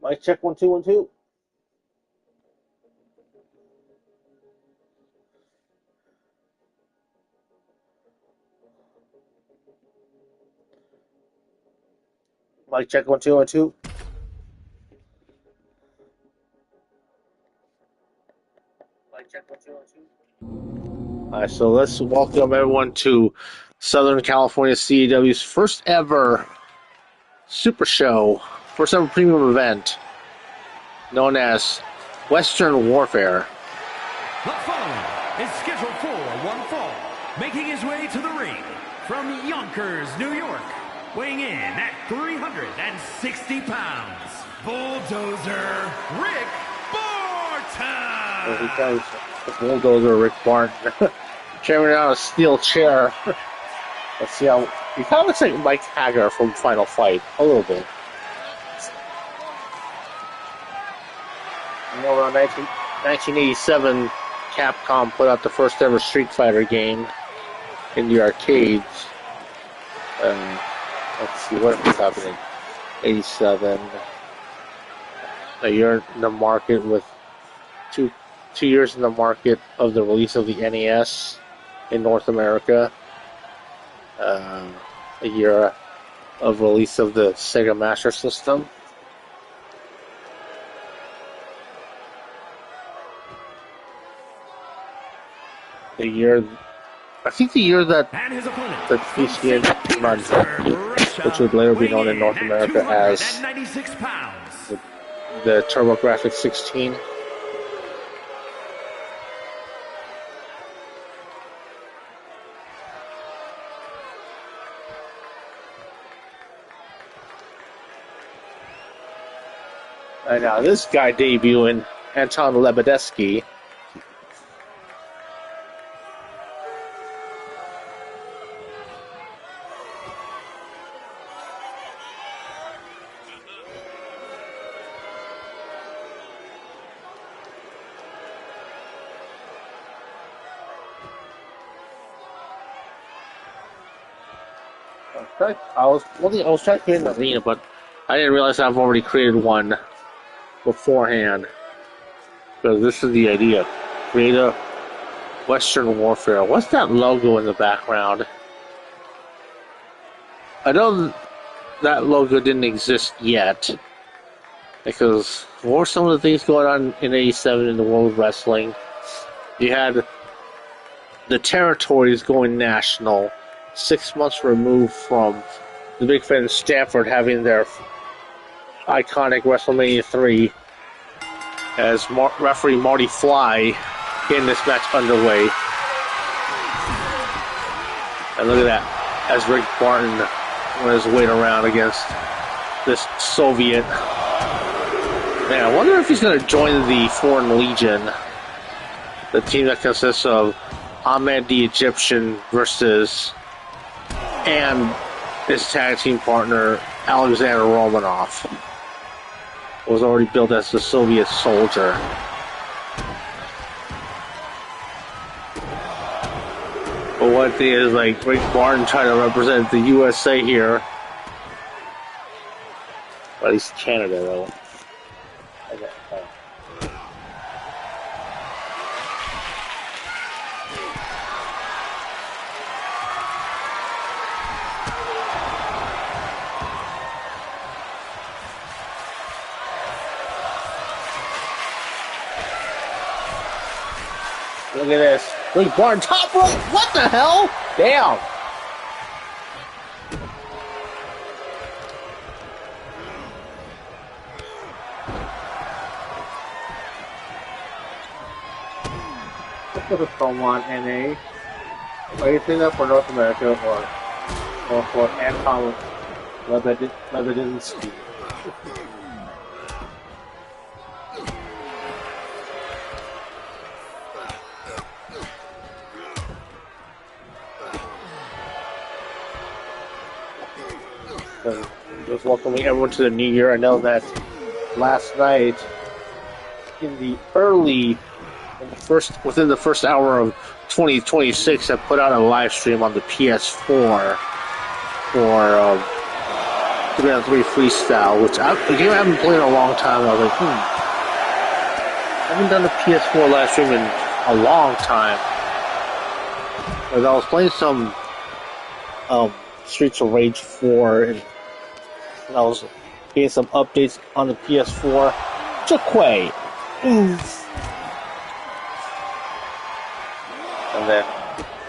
Mic check 1 2 1 2. Mic check 1 2 1 2. Mic check 1 2 1 2. All right, so let's welcome everyone to Southern California CEW's first ever Super Show, first ever premium event known as Western Warfare. The following is scheduled for one fall, making his way to the ring from Yonkers, New York, weighing in at 360 pounds, Bulldozer Rick Barton. Well, he comes, Bulldozer Rick Barton, carrying out a steel chair. Let's see how he kind of looks like Mike Hager from Final Fight a little bit. You know, around 1987, Capcom put out the first ever Street Fighter game in the arcades. Let's see what was happening. 87. A year in the market with two years in the market of the release of the NES in North America. A year of release of the Sega Master System. The year that the PCN came on, which would later be known in North America as the TurboGrafx 16. And now this guy debuting, Anton Lebedeski. I was trying to create an arena, but I didn't realize I've already created one beforehand. Because this is the idea. Create a Western Warfare. What's that logo in the background? I know that logo didn't exist yet. Because what were some of the things going on in 87 in the world of wrestling? You had the territories going national. 6 months removed from the Big Fan of Stanford having their iconic WrestleMania 3 as referee Marty Fly getting this match underway. And look at that, as Rick Barton went his weight around against this Soviet. Man, I wonder if he's going to join the Foreign Legion, the team that consists of Ahmed the Egyptian versus and his tag team partner, Alexander Romanov, was already built as the Soviet soldier. But one thing is, like, Rick Barton trying to represent the USA here. Well, at least Canada, though. Look at this. Rick Barton, top rope. What the hell? Damn. This was a promo on NA. Are you saying that for North America or for Anton Lebedeski? Just welcoming everyone to the new year. I know that last night, within the first hour of 2026, I put out a live stream on the PS4 for 3-on-3 freestyle, which a game I haven't played in a long time. I was like, I haven't done a PS4 live stream in a long time. Because I was playing some Streets of Rage 4, and I was getting some updates on the PS4. Jakue. And then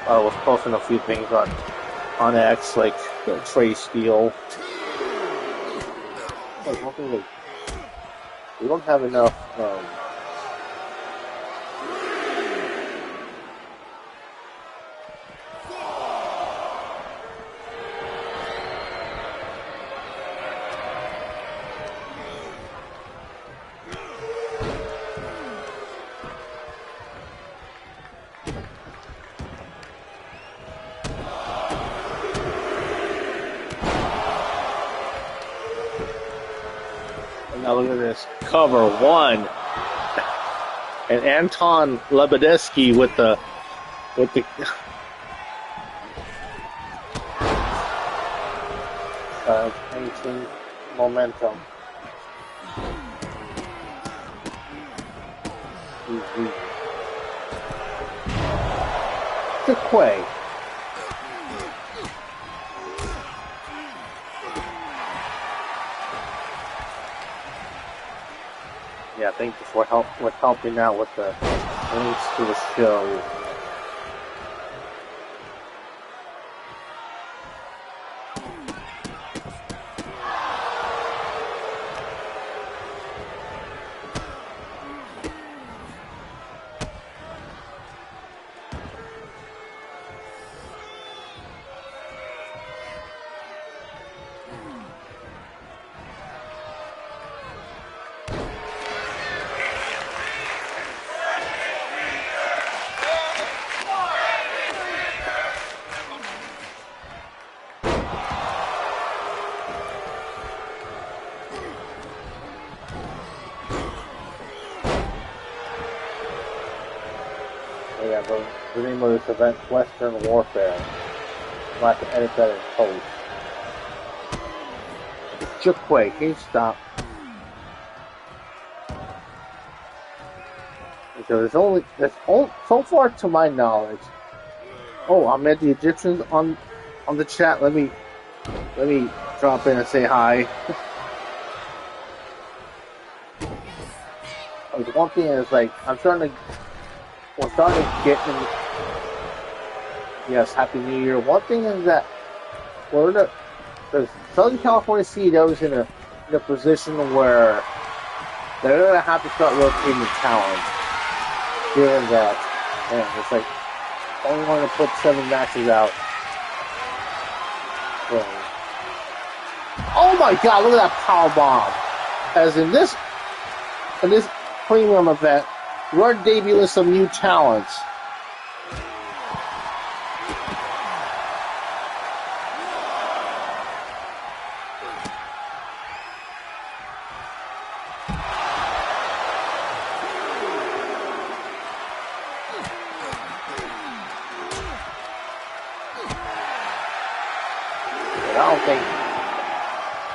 I was posting a few things on X, like Trey Steele. We don't have enough. Now look at this cover one, and Anton Lebedeski with the painting momentum. Jakue. Yeah, thank you for helping out with the links to the show. Yeah, the name of this event, Western Warfare. I'm going to have to edit that in post. Jakue, can you stop? Because so far to my knowledge. Oh, I met the Egyptians on the chat. Let me drop in and say hi. One thing is, like, we're starting to get in. Yes, Happy New Year. One thing is that the Southern California CEW is in a position where they're going to have to start rotating talent. Given that, man, it's like only want to put 7 matches out. So, oh my God! Look at that power bomb. As in this premium event, we're debuting some new talents. But I don't think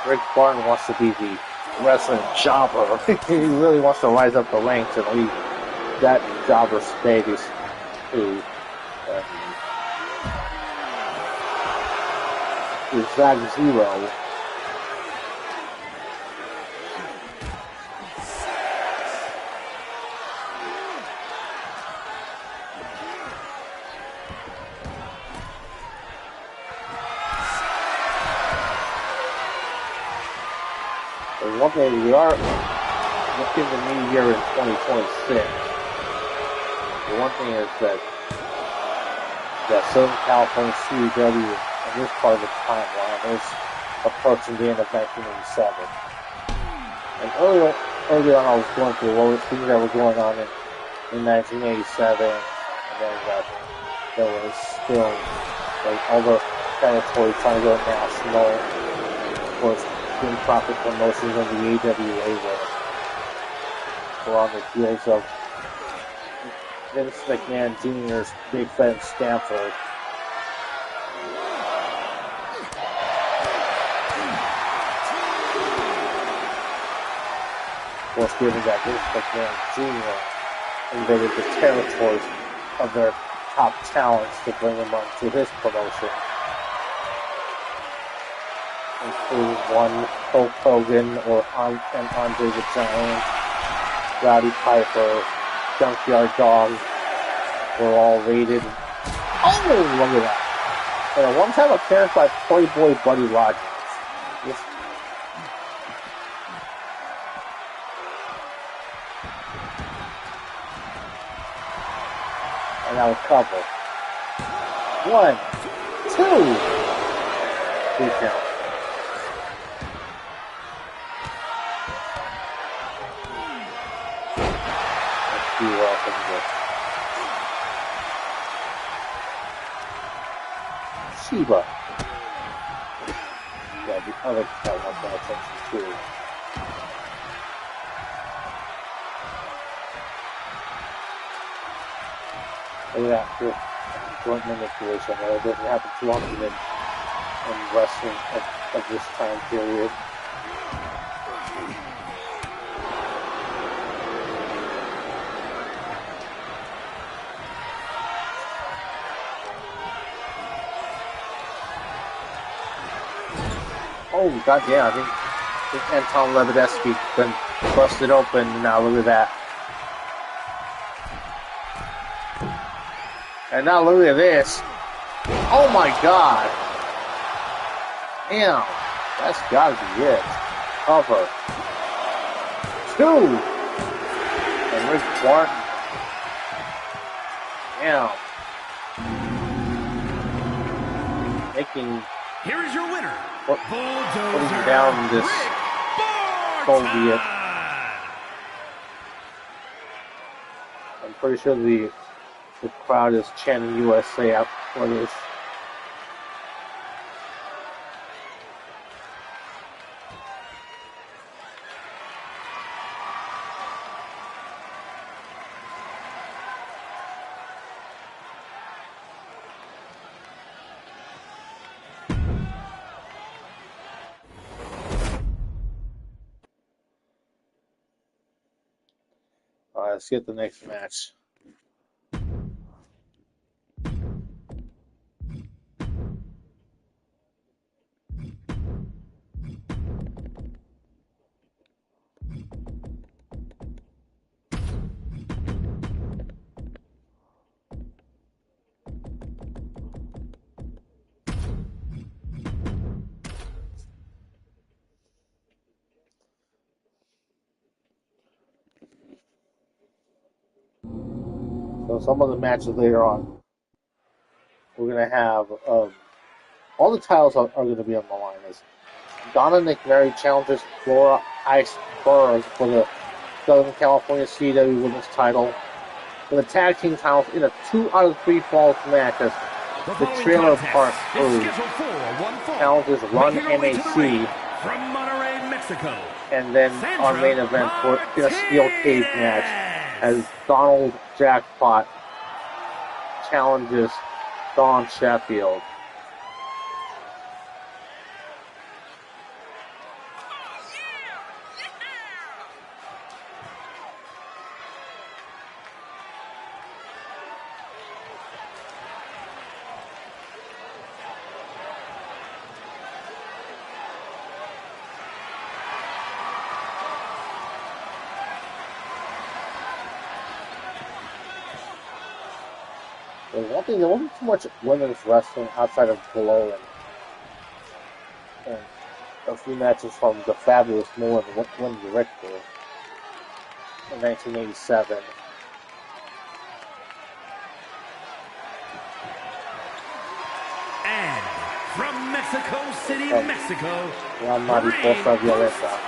Rick Barton wants to be the wrestling jobber. He really wants to rise up the ranks and leave that jobber status to Zag Zero. And one thing, we are looking the new year in 2026. The one thing is that Southern California CEW in this part of the timeline is approaching the end of 1987. And earlier on I was going through what were things that were going on in 1987, and then there was still like all the territory trying to go national. Of course, doing profit promotions on the AWA were on the heels of Vince McMahon Jr.'s Big Fat Stanford. course, given that Vince McMahon Jr. invaded the territories of their top talents to bring them onto his promotion, including one Hulk Hogan and Andre the Giant, Rowdy Piper, Junkyard Dog were all rated. Oh, look at that! And a one-time appearance by Playboy Buddy Rogers. And now a couple. 1, 2. 3 count. Let's see what else I can get. Sheba. Yeah, the other cat wants my attention too. Look at that, just joint manipulation. That doesn't happen too often in wrestling of this time period. Oh, goddamn, I think Anton Levideski's been busted open. Now look at that. And now look at this. Oh my god. Damn. That's gotta be it. Cover. 2. And Rick Barton. Damn. Making... Here is your winner. Putting down this Soviet. I'm pretty sure the crowd is chanting USA out for this. Alright, let's get the next match. So some of the matches later on, we're going to have, all the titles are going to be on the line. As Donna McMary challenges Laura Iceberg for the Southern California CW Women's title. For the tag team titles in a 2 out of 3 falls match as the Trailer Park Crew challenges Run MAC from Monterrey, Mexico. And then our main event for in a steel cage match as Donald Jackpot challenges Don Sheffield. One thing, there wasn't too much women's wrestling outside of Glow and a few matches from the Fabulous Moolah and Wendy Richter in 1987. And from Mexico City, Mexico, La Mariposa Violeta.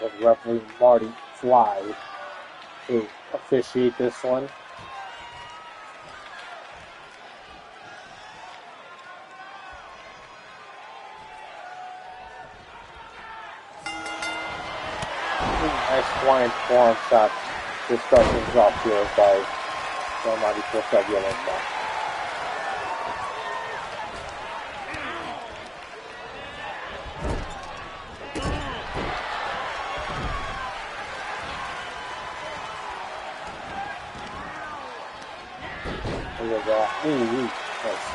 with referee Marty Fly to officiate this one. Nice flying forearm shot to start things off here by Mighty Force that yellow shot. Look at that. Ooh, nice.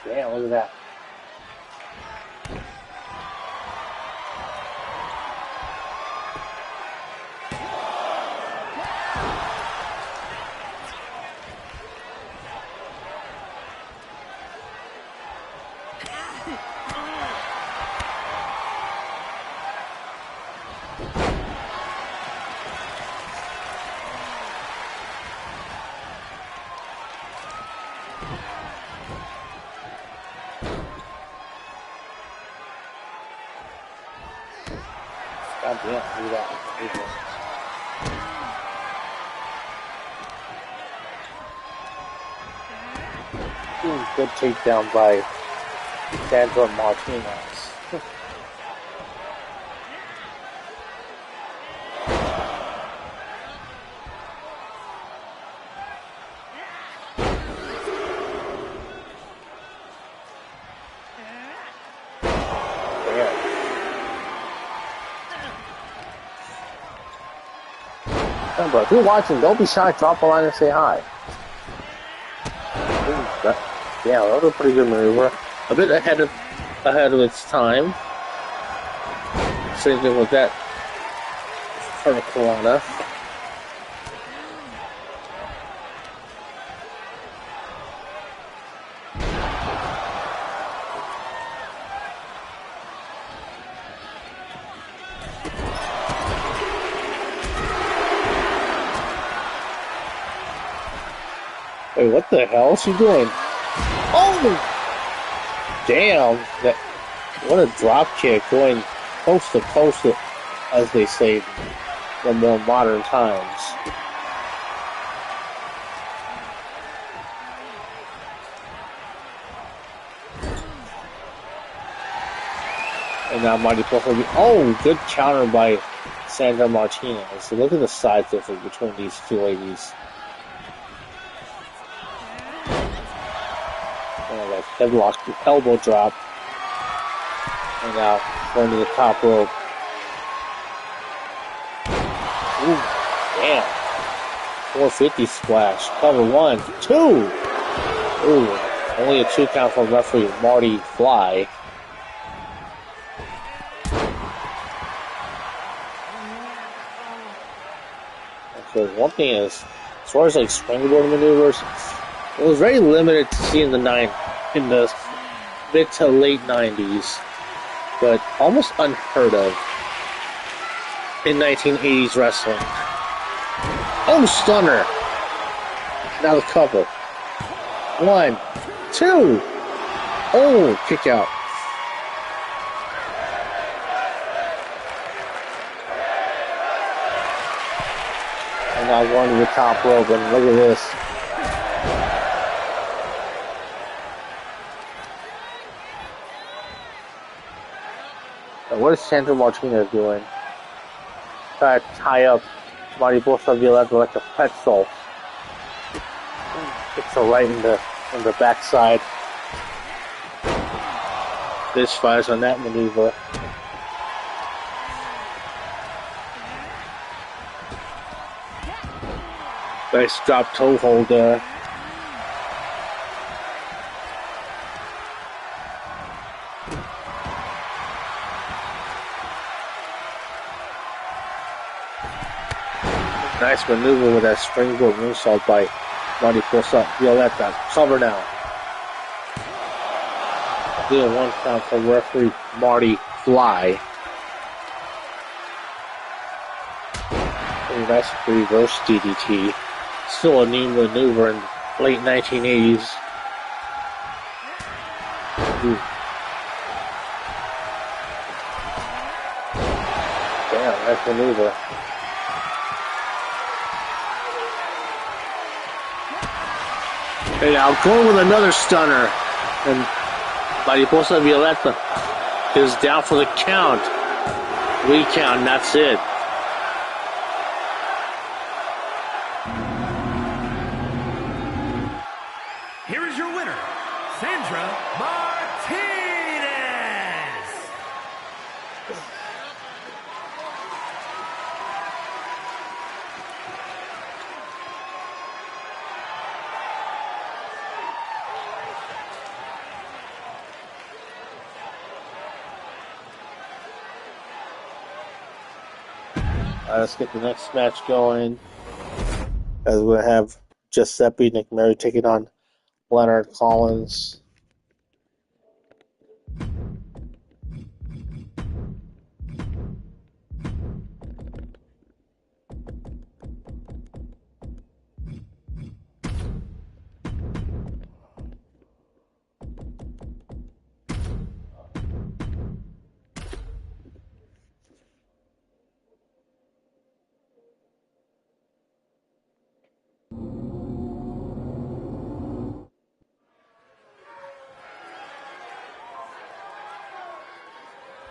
Damn, look at that. God damn, look at that. Ooh, good takedown by Sandra Martinez. Remember, if you're watching, don't be shy. Drop a line and say hi. Yeah, that was a pretty good maneuver. A bit ahead of its time. Same thing with that Hurricanrana. Wait, what the hell is she doing? Oh! Damn! What a drop kick going coast to coast, as they say in more modern times. And now Mighty Force will be. Oh, good counter by Sandra Martinez. So look at the size difference between these two ladies. Headlock, elbow drop, and now going to the top rope. Ooh, damn. 450 splash. Cover 1, 2. Ooh, only a 2 count from referee Marty Fly. So one thing is, as far as like springboard maneuvers, it was very limited to see in the mid to late 90s, but almost unheard of in 1980s wrestling. Oh, stunner! Now the cover. 1, 2. Oh, kick out. And now going to the top rope, and look at this. What is Sandra Martinez doing? Try to tie up Marty Violetta like a pretzel. It's a right in the backside. This fires on that maneuver. Nice drop toe hold there. Nice maneuver with that springboard moonsault by Marty Violetta. Cover now. Deal 1 count for referee Marty Fly. That's reverse DDT. Still a new maneuver in late 1980s. Ooh. Damn, nice maneuver. And now going with another stunner. And Mariposa Violeta is down for the count. Recount, and that's it. Here is your winner, Sandra Martinez. Let's get the next match going. As we have Giuseppe McMurray taking on Leonard Collins.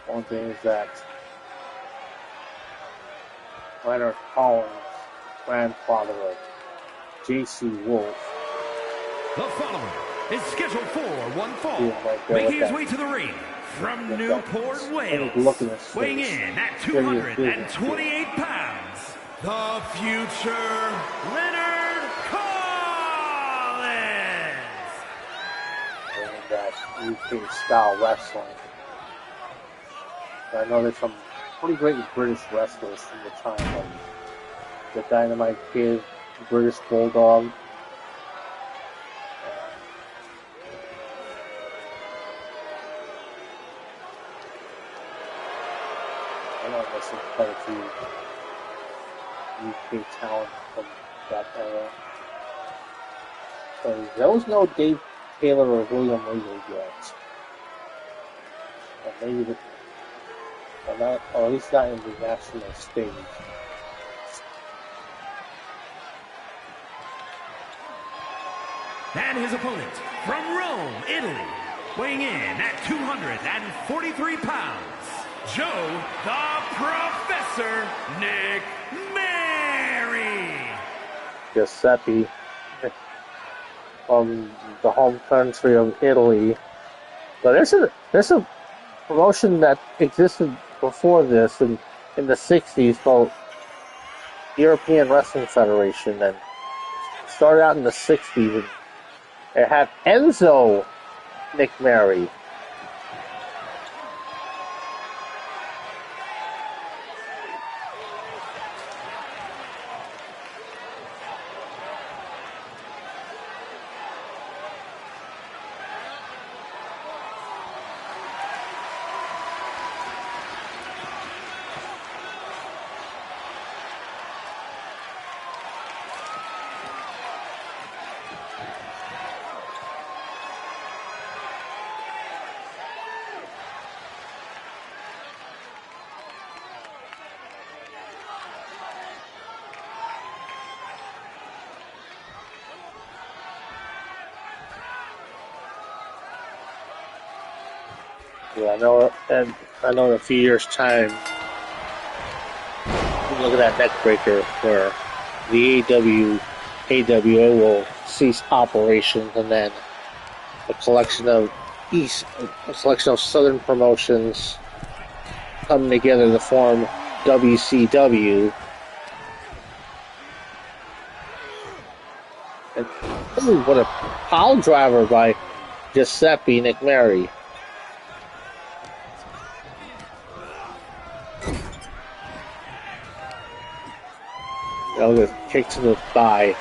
One thing is that Leonard Collins, grandfather of J.C. Wolf. The following is scheduled for one fall, right making his way to the ring from Newport, Wales, weighing in at 228 pounds, the future Leonard Collins. And that UK style wrestling. I know there's some pretty great British wrestlers from the time, like the Dynamite Kid, British Bulldog. I know there's quite a few UK talent from that era. So there was no Dave Taylor or William Regal yet. Or maybe the not, or at least not in the national stage. And his opponent from Rome, Italy, weighing in at 243 pounds, Joe the Professor Nick Mary. Giuseppe from the home country of Italy. But there's a promotion that existed before this in the 60s called European Wrestling Federation, and started out in the 60s, and it had Enzo McMurray. Yeah, I know in a few years' time, look at that neck breaker where the AWO will cease operations, and then a collection of Southern promotions come together to form WCW. And, ooh, what a pile driver by Giuseppe McMurray. The kick to the thigh.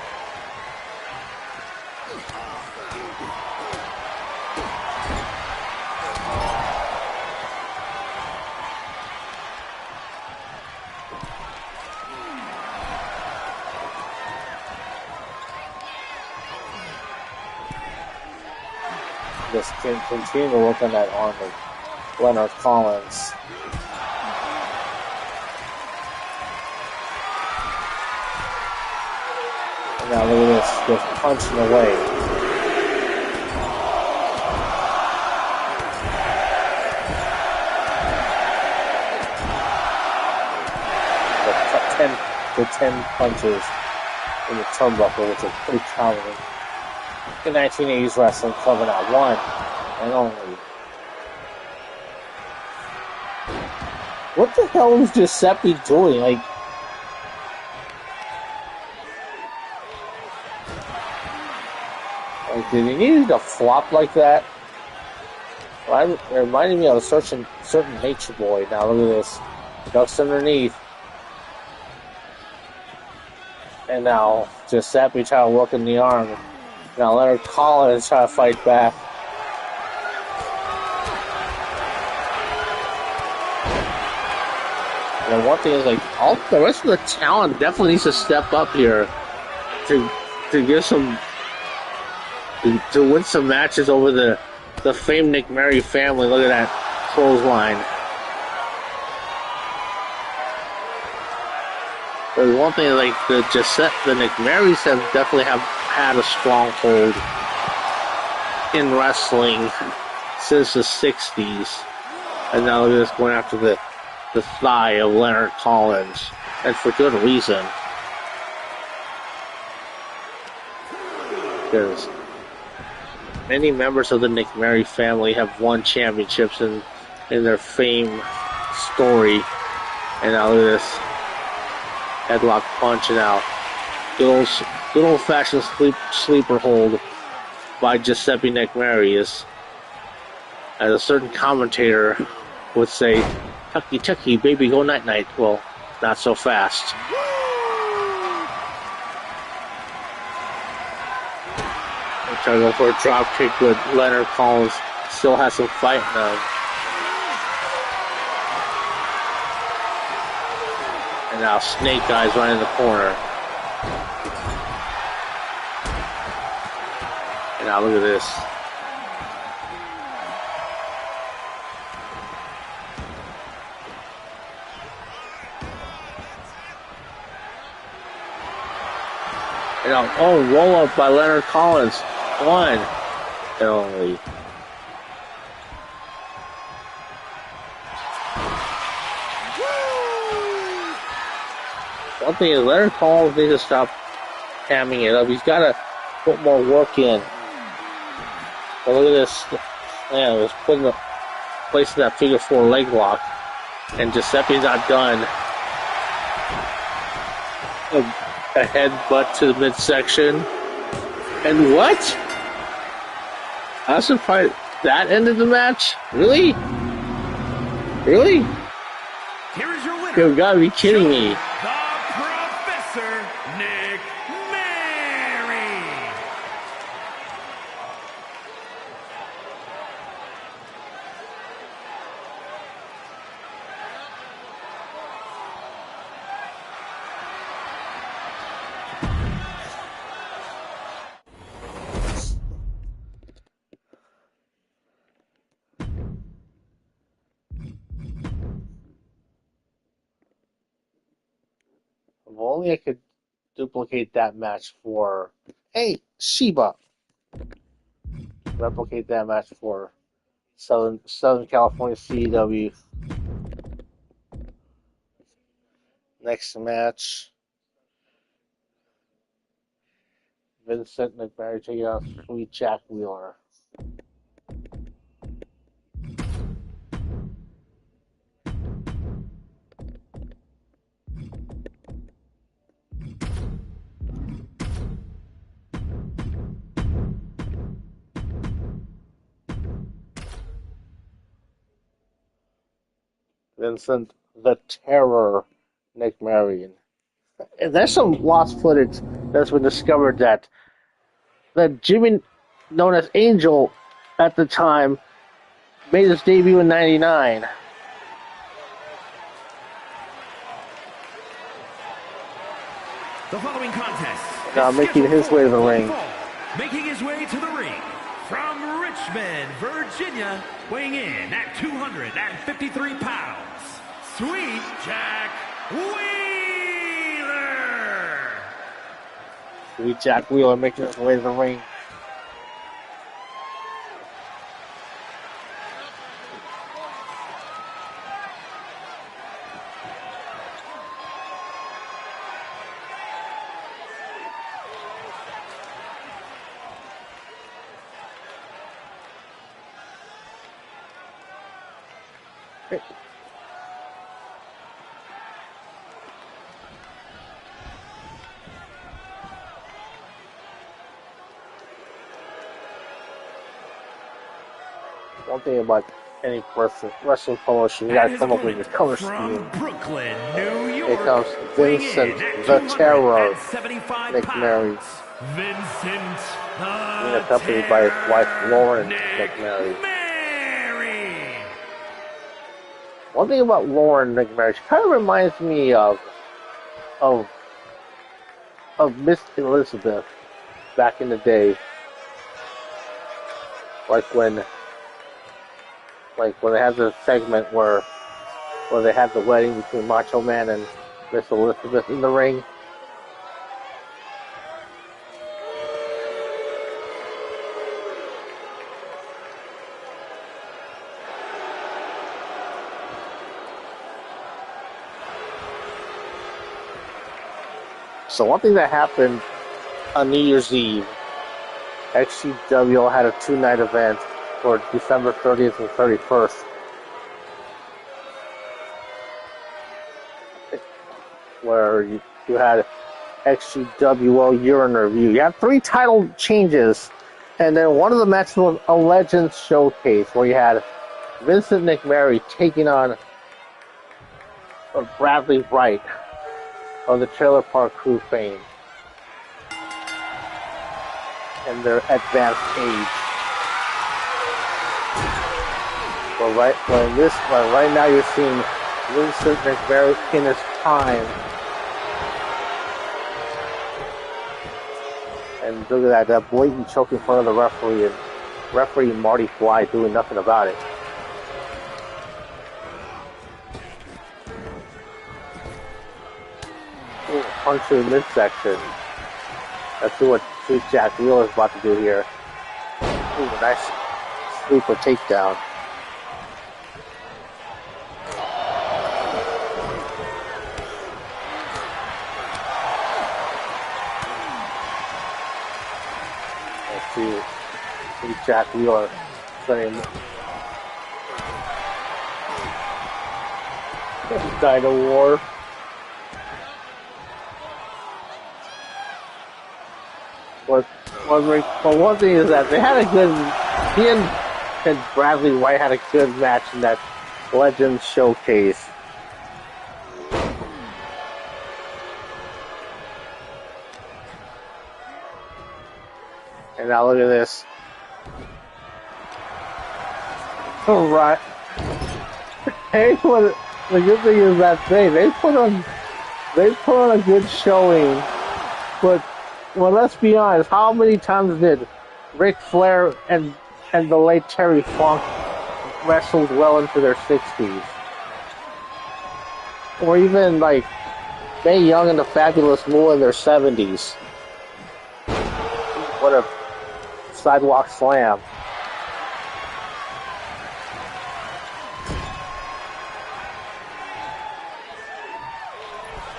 just continue to work on that arm of Leonard Collins. And now look at this, just punching away. The 10 punches in the turnbuckle, which is pretty common in 1980s wrestling, clubbing out one and only. What the hell is Giuseppe doing? Like, did he need to flop like that? It reminded me of a certain Nature Boy. Now look at this. Ducks underneath. And now Giuseppe trying to work in the arm. Now Leonard Collins trying to fight back. And one thing is, like, all the rest of the talent definitely needs to step up here to give some to win some matches over the famed Nick Mary family. Look at that clothesline. There's one thing, like, the Nick Marys have definitely had a stronghold in wrestling since the 60s. And now look at this, going after the thigh of Leonard Collins. And for good reason. Because many members of the Nick Mary family have won championships in their fame story. And now look at this. Headlock punch and out. Good old-fashioned sleeper hold by Giuseppe Nick Mary, as a certain commentator would say, "Tucky, tucky, baby, go night-night." Well, not so fast. I'm trying to go for a drop kick, but Leonard Collins still has some fight now. And now Snake Eyes right in the corner. And now look at this. And now, roll up by Leonard Collins. One and only. One thing is, Leonard Collins needs to stop hamming it up. He's got to put more work in. But look at this. Man, it was placing that figure 4 leg lock. And Giuseppe's not done. A headbutt to the midsection. And what? I was surprised that ended the match? Really? Really? Here is your winner. You gotta be kidding me. Nick Mary. If only I could duplicate that match for, hey, Sheba. Replicate that match for Southern California CW. Next match, Vincent McMahon taking out Sweet Jack Wheeler. Vincent the Terror Nick Marion. And there's some lost footage that's been discovered that Jimmy, known as Angel at the time, made his debut in '99. The following contest Now making his way to the ring. Making his way to the ring from Richmond, Virginia, weighing in at 253 pounds, Sweet Jack Wheeler. Sweet Jack Wheeler making his way to the ring. One thing about any wrestling promotion, you gotta come up with your color scheme. From Brooklyn, New York, Here comes Vincent the Terror McMary. Vincent Being accompanied by his wife Lauren McMary. One thing about Lauren McMary, she kind of reminds me of Miss Elizabeth back in the day, like when they had the segment where they had the wedding between Macho Man and Miss Elizabeth in the ring. So one thing that happened on New Year's Eve, XGWL had a 2-night event for December 30th and 31st. Where you had XGWL Year in Review. You had 3 title changes, and then one of the matches was a Legends Showcase, where you had Vincent McMary taking on Bradley Wright of the Trailer Park Crew fame and their advanced age. But right now you're seeing Vincent McMary in his prime. And look at that blatant choke in front of the referee, and referee Marty Fly doing nothing about it. Ooh, punch to the midsection. Let's see what Sweet Jack Wheeler is about to do here. Ooh, nice sleeper takedown. Let's see Sweet Jack Wheeler saying Dino War. But one thing is that they had a good, he and Bradley White had a good match in that Legends Showcase. And now look at this. All right. Hey, the good thing is that they put on a good showing, but. Well, let's be honest. How many times did Ric Flair and the late Terry Funk wrestled well into their 60s? Or even like Mae Young and the Fabulous Moolah in their 70s? What a sidewalk slam.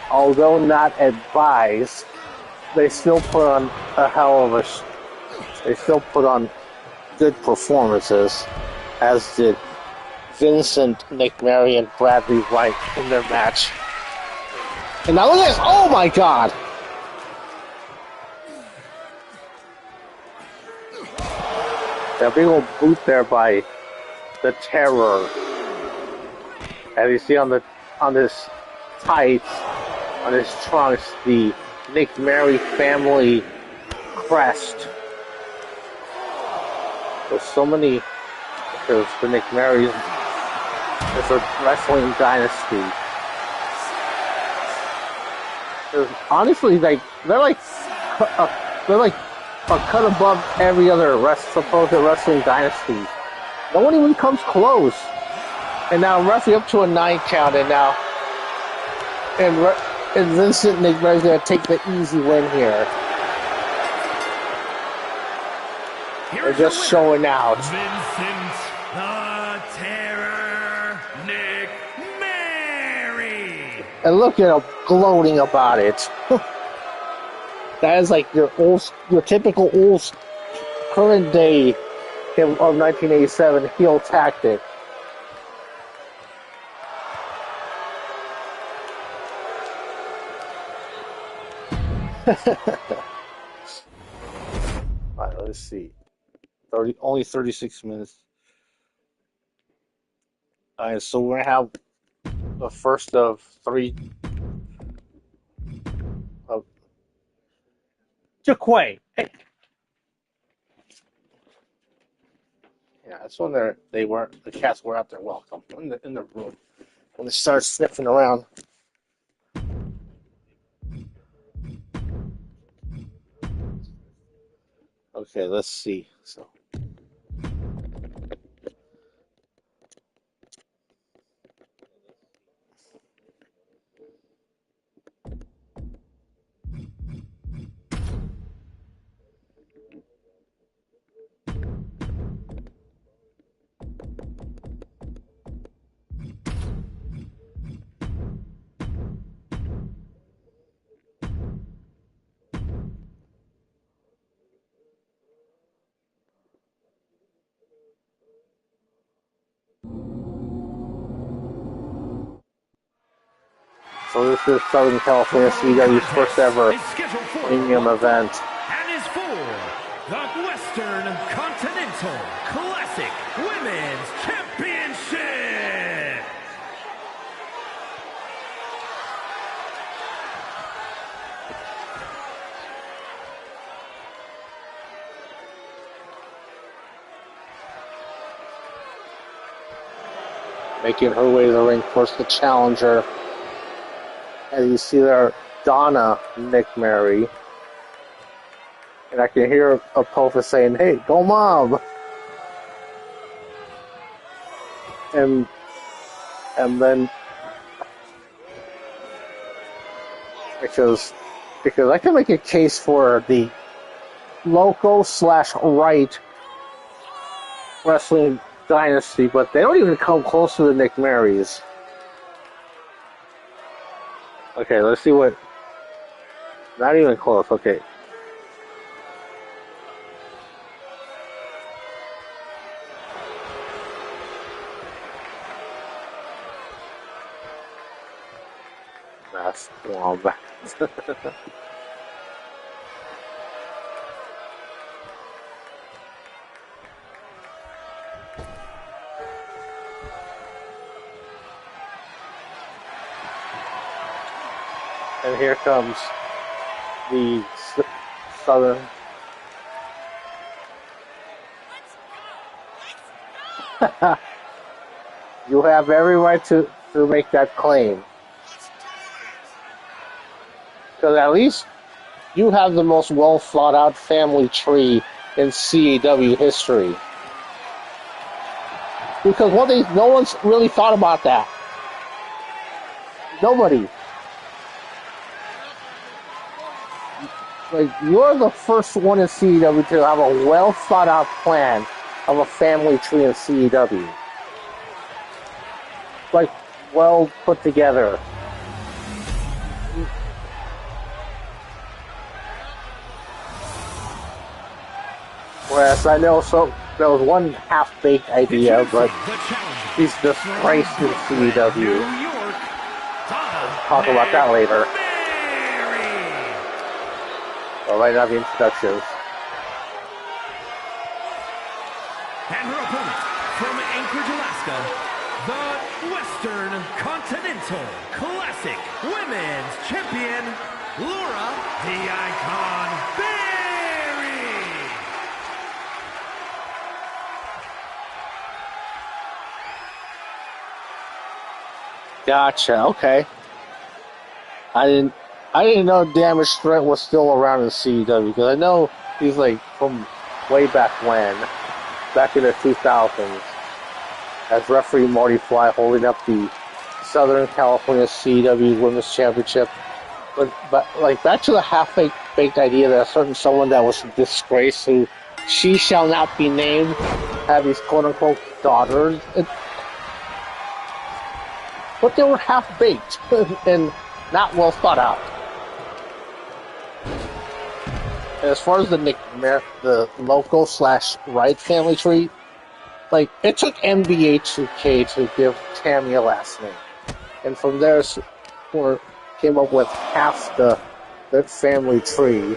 Although not advised, they still put on they still put on good performances, as did Vincent McMary and Bradley Wright in their match. And now look at this! Oh my God! That big old boot there by the Terror. As you see on this tights, on his trunks, the McMary family crest. There's so many. There's the McMarys. It's a wrestling dynasty. There's honestly, they're like a cut above every other supposed wrestling dynasty. No one even comes close. And now roughly up to a 9 count, and now and Vincent Nick Mary's going to take the easy win here. They're just showing out. Vincent the Terror Nick Mary. And look at him gloating about it. That is like your typical old current day of 1987 heel tactic. Alright, let's see. Only 36 minutes. Alright, so we're gonna have the first of 3 of Jaquay. Hey. Yeah, that's when the cats were out there welcome in the room. When they started sniffing around. Okay, let's see. So this is Southern California CW's first ever premium event. And is for the Western Continental Classic Women's Championship. Making her way to the ring, first the challenger. As you see there, Donna Nick Mary. And I can hear Apophis saying, "Hey, go mom!" And then because I can make a case for the local/right wrestling dynasty, but they don't even come close to the Nick Marys. Okay, let's see what. Not even close. Okay. That's wombat. And here comes the Southern. You have every right to make that claim. Because at least you have the most well thought out family tree in CAW history. Because one thing, no one's really thought about that. Nobody. Like, you're the first one in CEW to have a well thought out plan of a family tree in CEW. Like, well put together. Whereas I know there was one half-baked idea, but he's disgraced in CEW. We'll talk about that later. Well, right now the introductions. And her opponent from Anchorage, Alaska, the Western Continental Classic Women's Champion, Laura the Icon Berry. Gotcha. Okay. I didn't know Damage Threat was still around in CEW because I know He's like from way back when, back in the 2000s, as referee Marty Fly holding up the Southern California CW Women's Championship. But like back to the half-baked idea that a certain someone that was disgraced, who she shall not be named, had these quote-unquote daughters. But they were half-baked and not well thought out. And as far as the local/Wright family tree, like it took NBA 2K to give Tammy a last name, and from there came up with half the family tree,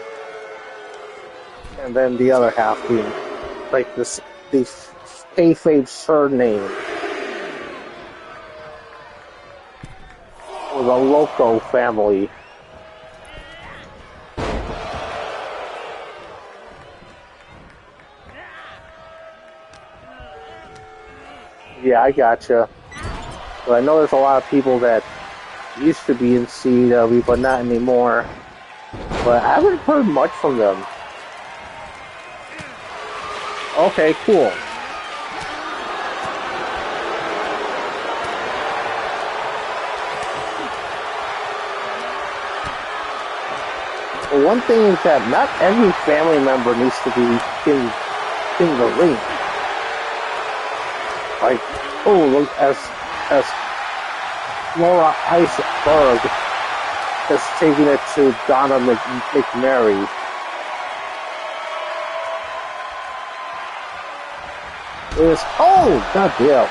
and then the other half being like the kayfabe surname or the Loco family. Yeah, I gotcha. But I know there's a lot of people that used to be in CW, but not anymore. But I haven't heard much from them. Okay, cool. Well, one thing is that not every family member needs to be in the ring. Like, oh, look, as Laura Iceberg is taking it to Donna McMary. God damn.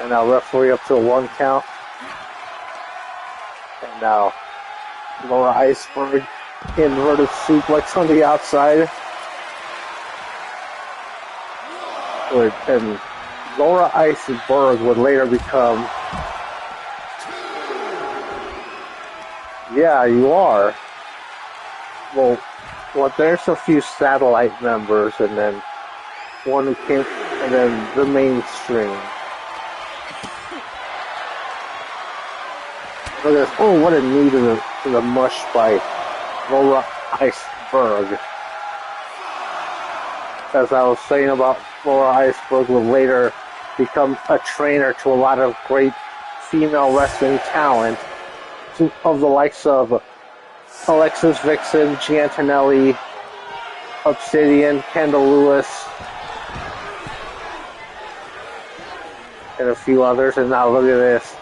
And now referee up to a 1 count. And now Laura Iceberg inverted suplex on the outside. And Laura Iceberg would later become... Yeah, you are. Well, there's a few satellite members, and then one who came, and then the mainstream. Look at this. Oh, what a knee to the mush by Laura Iceberg. As I was saying about Laura Iceberg, will later become a trainer to a lot of great female wrestling talent of the likes of Alexis Vixen, Giantinelli, Obsidian, Kendall Lewis, and a few others. And now look at this.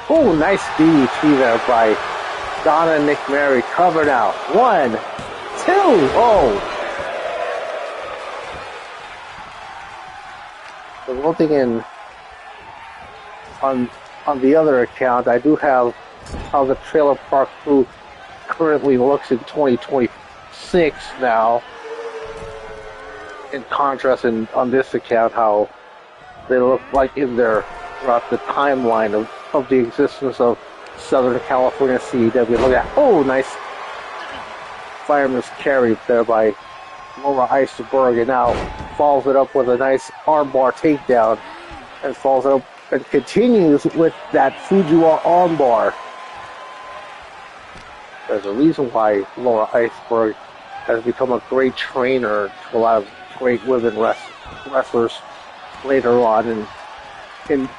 Oh, nice DDT there by Donna McMary. Covered out. 1, 2, oh. The one thing on the other account, I do have how the Trailer Park Crew currently looks in 2026 now. In contrast, on this account, how they look like throughout the timeline of the existence of Southern California CW. Look at that. Oh, nice fireman's carry there by Laura Iceberg, and now follows it up with a nice armbar takedown, and follows it up and continues with that Fujiwara armbar. There's a reason why Laura Iceberg has become a great trainer to a lot of great women wrestlers later on in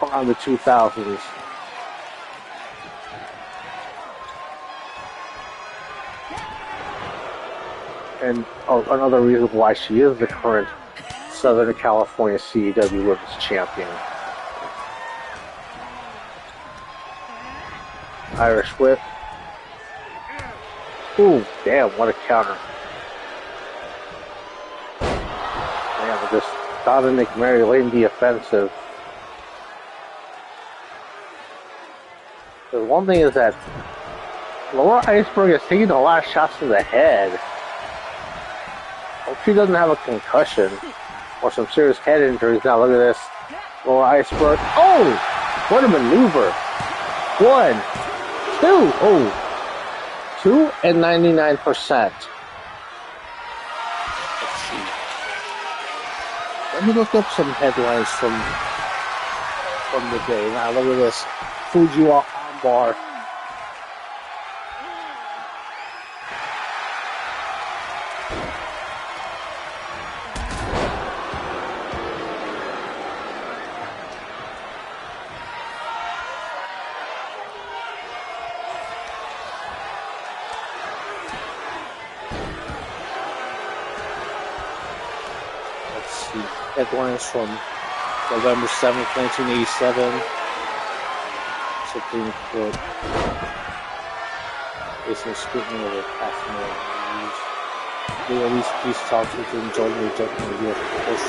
around the 2000s. And another reason why she is the current Southern California CW Women's Champion. Irish whip. Ooh, damn, what a counter. Damn, just Donna McMary laying the offensive. The one thing is that Laura Iceberg is taking a lot of shots to the head. Hope she doesn't have a concussion or some serious head injuries. Now look at this. Laura Iceberg. Oh! What a maneuver. 1, 2. Oh. 2 and 99%. Let's see. Let me look up some headlines from the day. Now look at this. Fujiwara armbar headlines from November 7th, 1987. Supreme Court facing scrutiny over half-million views. They released peace talks between Jordan rejecting the U.S.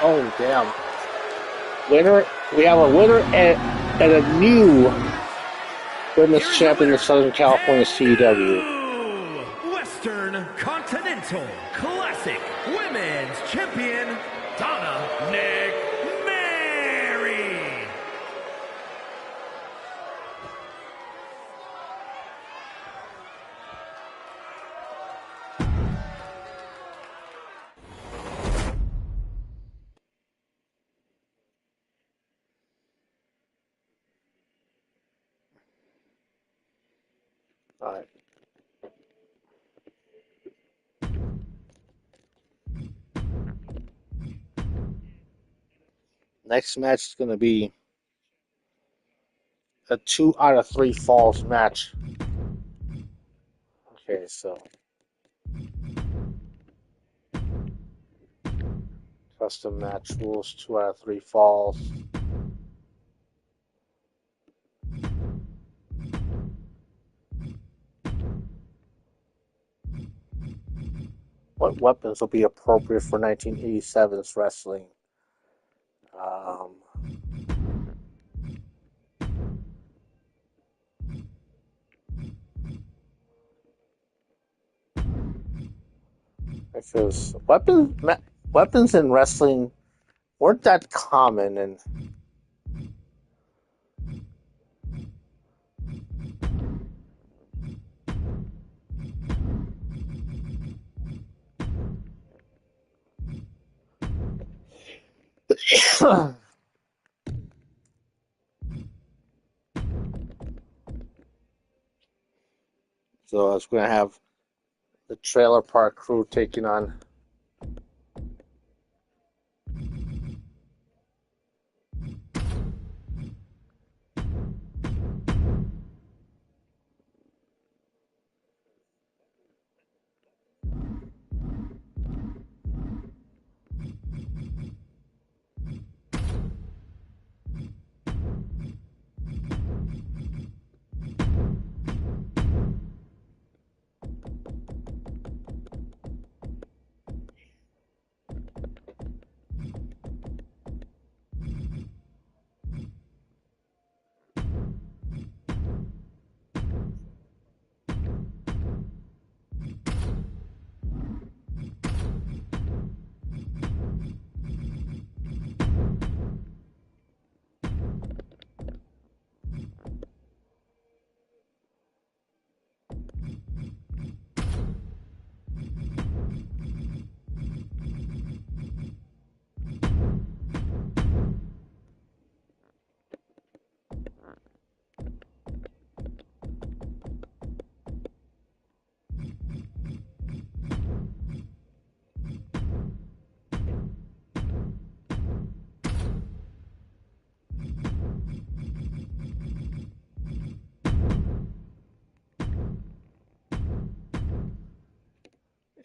Oh, damn. Winner, we have a winner and a new women's champion of Southern California CW. Western Continental Classic Women's Champion, Donna Nick Mary. All right. Next match is going to be a 2 out of 3 falls match. Okay, so custom match rules, 2 out of 3 falls. What weapons will be appropriate for 1987's wrestling? Because weapons in wrestling weren't that common, and so I was going to have the Trailer Park Crew taking on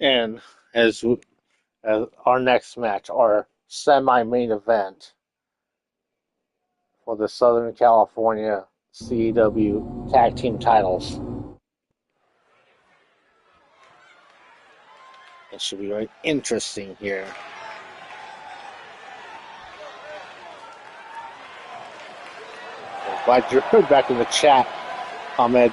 and as our next match, our semi-main event for the Southern California CW Tag Team titles. It should be very interesting here. I'm glad you're back in the chat, Ahmed.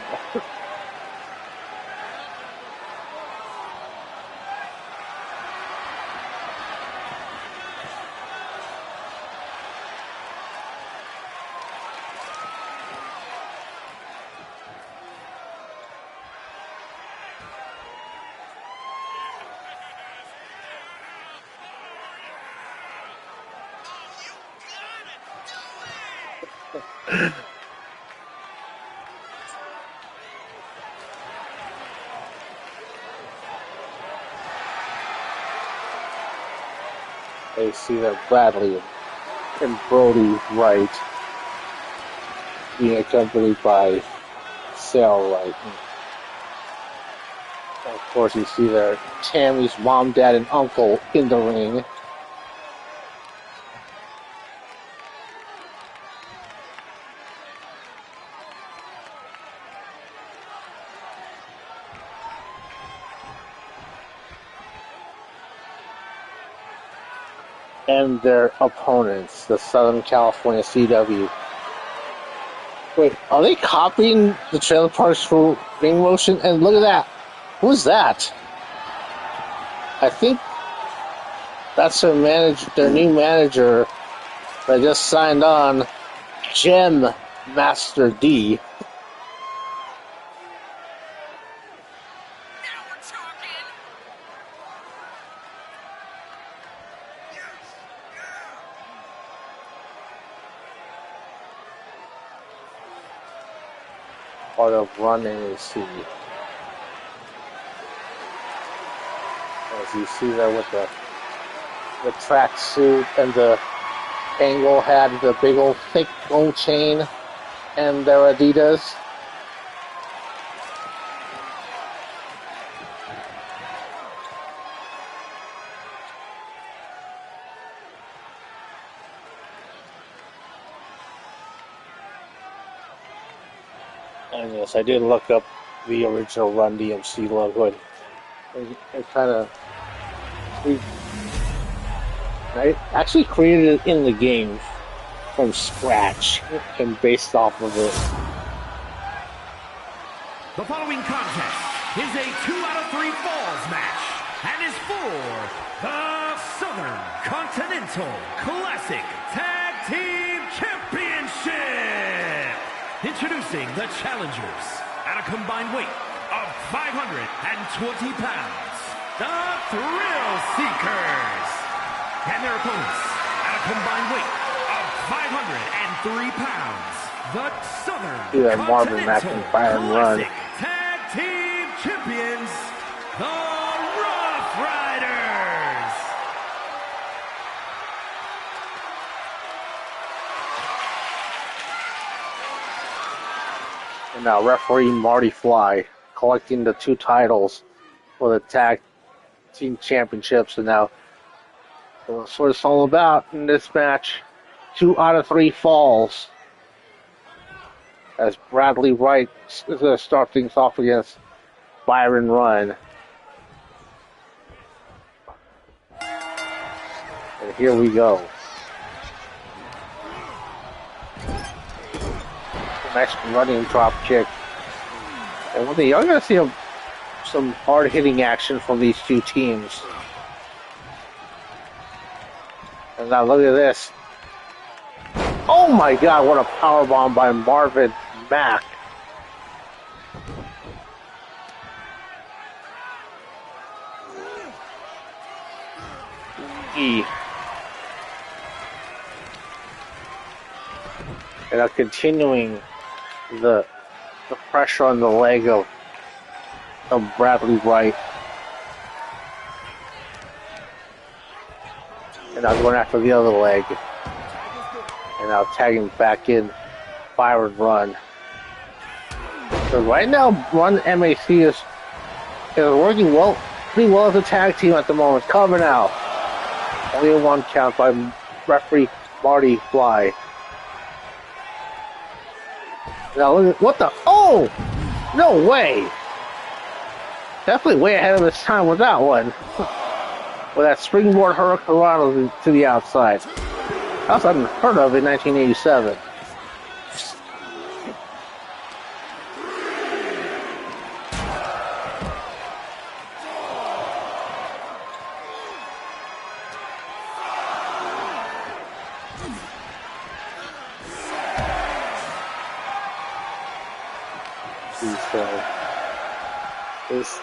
They see that Bradley and Brody Wright being accompanied by Sal Wright. And of course, you see there Tammy's mom, dad, and uncle in the ring. and their opponents, the Southern California CW. Wait, are they copying the Trailer Parks for ring motion? And look at that. Who's that? I think that's their new manager that just signed on, Gem Master D. Part of Run NAC. As you see there with the track suit and the Angle had the big old thick gold chain and their Adidas. And yes, I did look up the original Run DMC logo, and it kind of, I actually created it in the game from scratch and based off of it. The following contest is a 2 out of 3 falls match and is for the Southern Continental Classic Tag Team Championship. Introducing the challengers at a combined weight of 520 pounds, the Thrill Seekers, and their opponents at a combined weight of 503 pounds, the Southern Continental Classic Tag Team Champions, the Rough Riders. And now referee Marty Fly collecting the 2 titles for the Tag Team Championships. And now that's what it's all about in this match. 2 out of 3 falls. As Bradley Wright is going to start things off against Byron Run. And here we go. Nice running drop kick. And one thing, you're going to see some hard-hitting action from these 2 teams. And now look at this. Oh my God, what a powerbomb by Marvin Mack. And now continuing the pressure on the leg of Bradley Wright. And now going after the other leg. And now tagging back in Byron Run. So right now, Run MAC is working pretty well as a tag team at the moment. Coming out. Only a 1 count by referee Marty Fly. Now look at what the oh! No way! Definitely way ahead of his time with that one. With that springboard hurricane to the outside. That was unheard of in 1987. This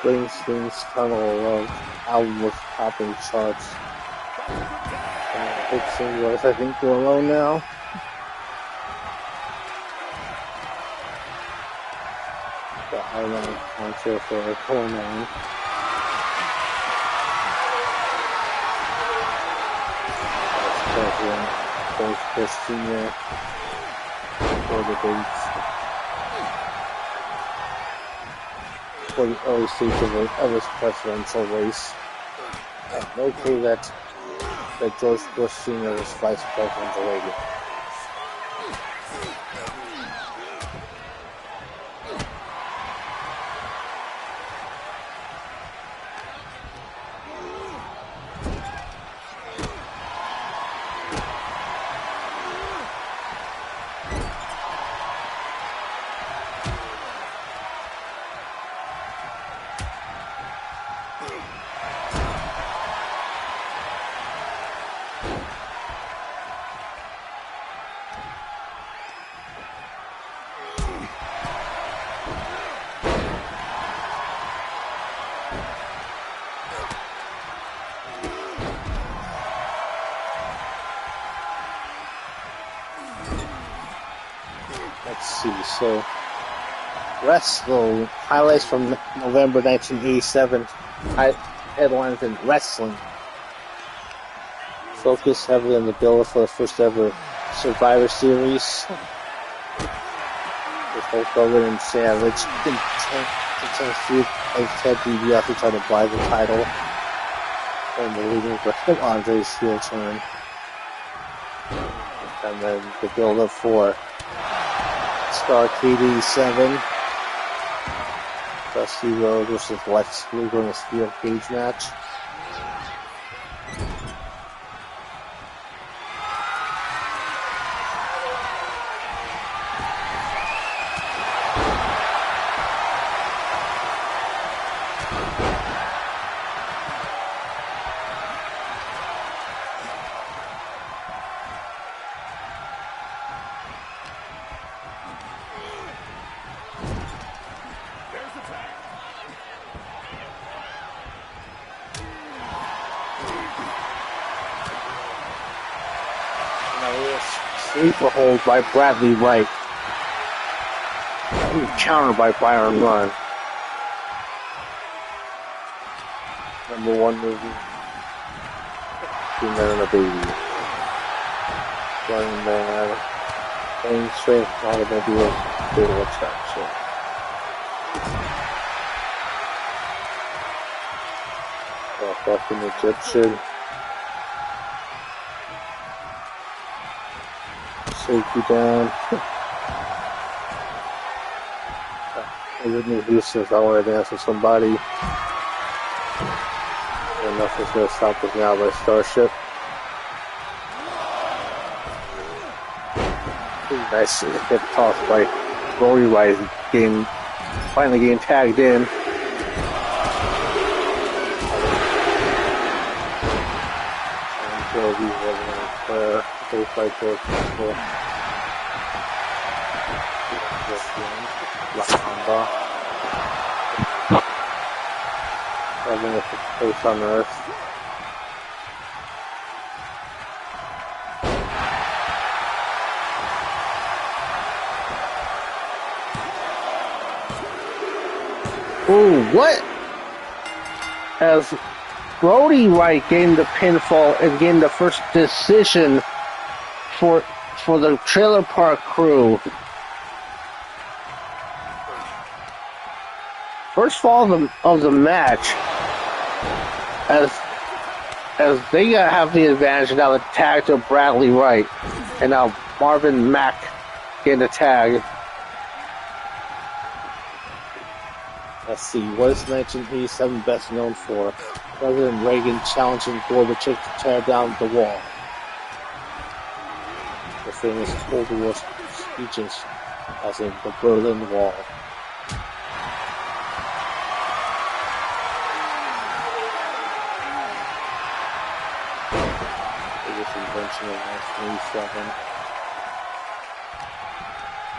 Things Tunnel album was topping charts. Big singles, I think, go alone now. The Highline concert for Conan. President, both Christina for the dates. For the early stage of his presidential race. I have no clue that George Bush Sr. was vice president already. Let's see. So, wrestling highlights from November 1987. Headlines in wrestling. Focus heavily on the build for the first ever Survivor Series. With Hulk Hogan and Savage intense feud as Ted DiBiase tried to buy the title. And the leading for Andre's heel turn. And then the build up for Starrcade 87. Dusty Rhodes versus Lex Luger in a steel cage match. Sleeper hold by Bradley Wright. Countered by Byron Run. Number one movie. Being there in a baby. Running man. Playing straight automobile. Fatal attraction. Fucking Egyptian. Shake you down. Whitney Houston, if I want to dance with somebody. And nothing's going to stop us now by Starship. Nice hip toss by Brody Wright. Finally getting tagged in. Like this, La having a place on Earth. Ooh, what? As Brody Wright gained the pinfall and gained the first decision for the Trailer Park Crew. First fall of the match, as they have the advantage now, the tag to Bradley Wright, and now Marvin Mack getting the tag. Let's see, what is 1987 best known for? President Reagan challenging Gorbachev to tear down the wall. The famous Cold War speeches, as in the Berlin Wall. Biggest invention of 1987.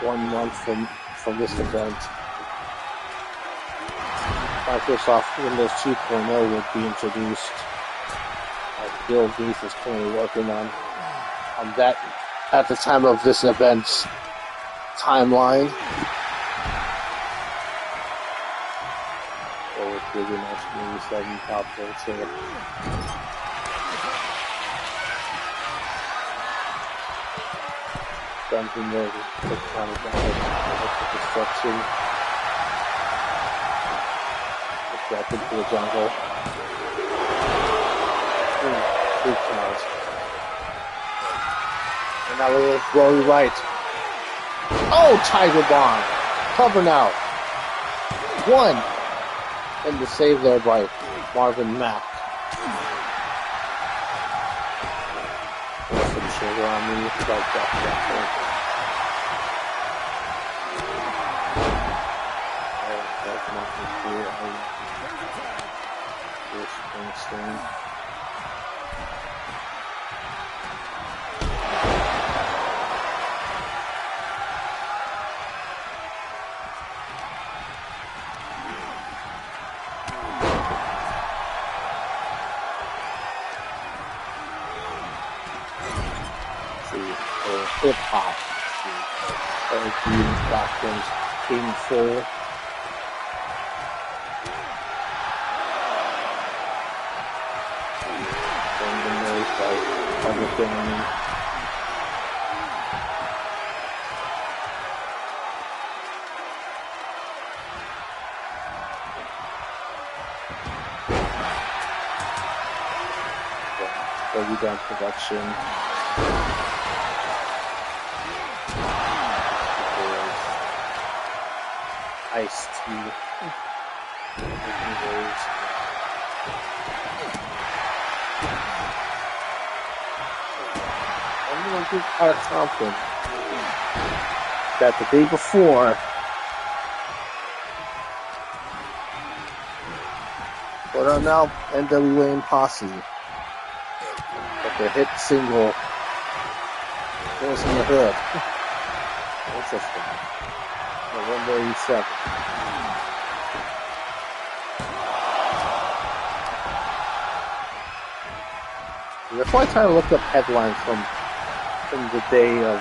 1 month from this event, Microsoft Windows 2.0 would be introduced. Bill Gates is currently working on that at the time of this event's timeline. So it's big in 1987 pop culture. Something there to kind of the destruction. Back into the jungle. Big cows. And now look at Brody Wright. Oh, Tiger Bomb. Cover now. 1. And the save there by Marvin Mack. Some sugar on me. Like that. Hip hop. Doctrines painful. And the noise by everything. Heavy down production. Iced tea. I'm gonna give out something that the day before put on now NWA and Posse. But the hit single goes in the hood. Interesting. November 87. That's why I try to look up headlines from the day of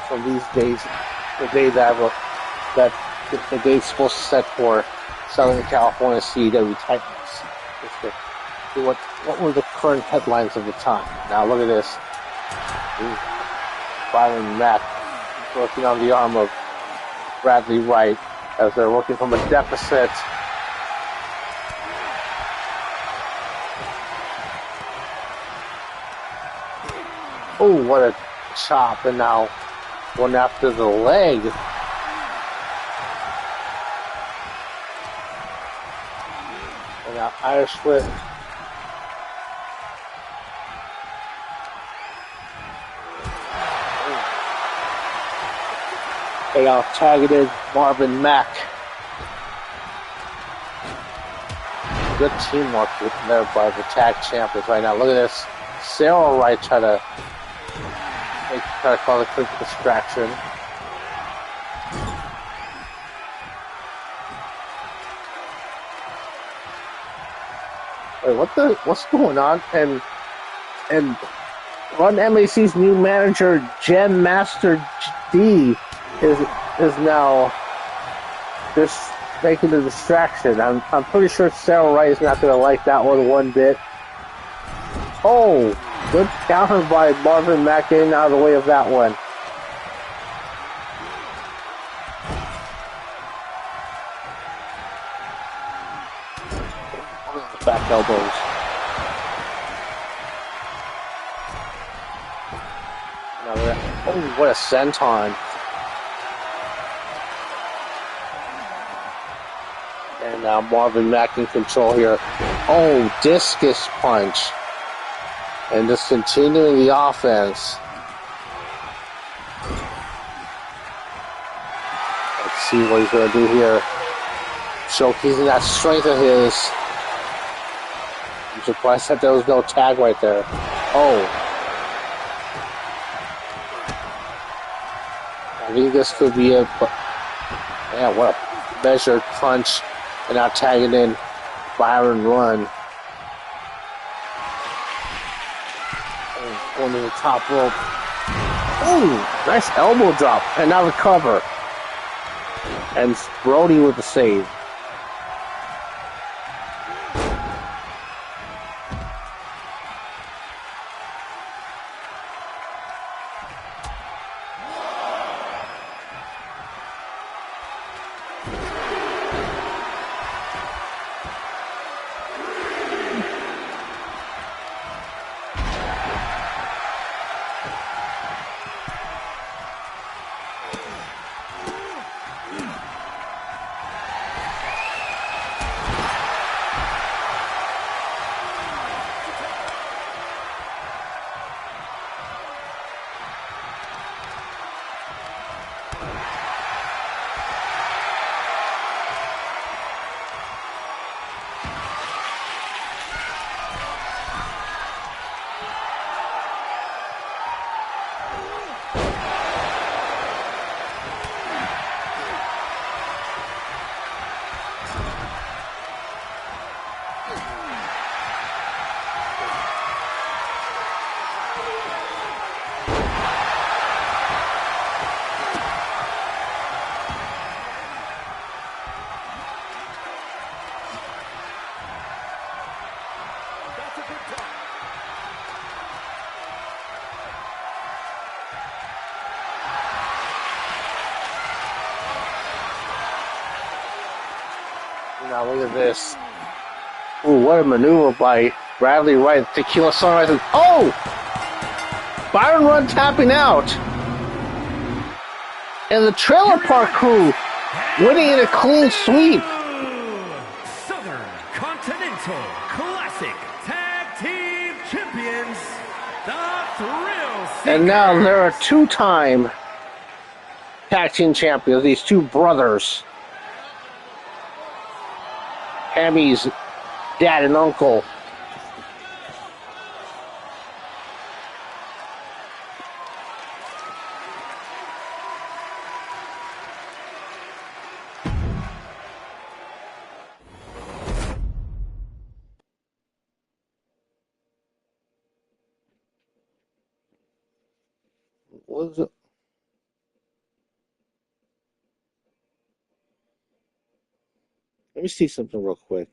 from these days, the day that the date's supposed to set for Southern California CW Titans. What were the current headlines of the time? Now look at this. Byron Mack working on the arm of Bradley Wright as they're working from a deficit. Oh, what a chop, and now one after the leg. And now Irish whip. They all targeted Marvin Mack. Good teamwork there by the tag champions right now. Look at this. Sarah Wright try to call a quick distraction. Wait, what's going on? And Run MAC's new manager, Gem Master D, is now just making a distraction. I'm pretty sure Sarah Wright is not going to like that one bit. Oh, good counter by Marvin Mack, getting out of the way of that one. Back elbows. Oh, what a senton. And now Marvin Mack in control here. Oh, discus punch. And just continuing the offense. Let's see what he's going to do here. Showcasing that strength of his. I'm surprised that there was no tag right there. Oh. I think this could be it, but man, what a measured punch. And now tagging in Byron Run. Going to the top rope. Ooh, nice elbow drop. And now the cover. And Brody with the save. now look at this. Ooh, what a maneuver by Bradley Wright. Tequila Sunrise. And, oh! Byron Run tapping out. And the Trailer Park Crew winning in a clean sweep. Southern Continental Classic Tag Team Champions, the Thrill Seekers. And now there are two-time tag team champions, these two brothers. Tammy's dad and uncle. What is it? Let me see something real quick.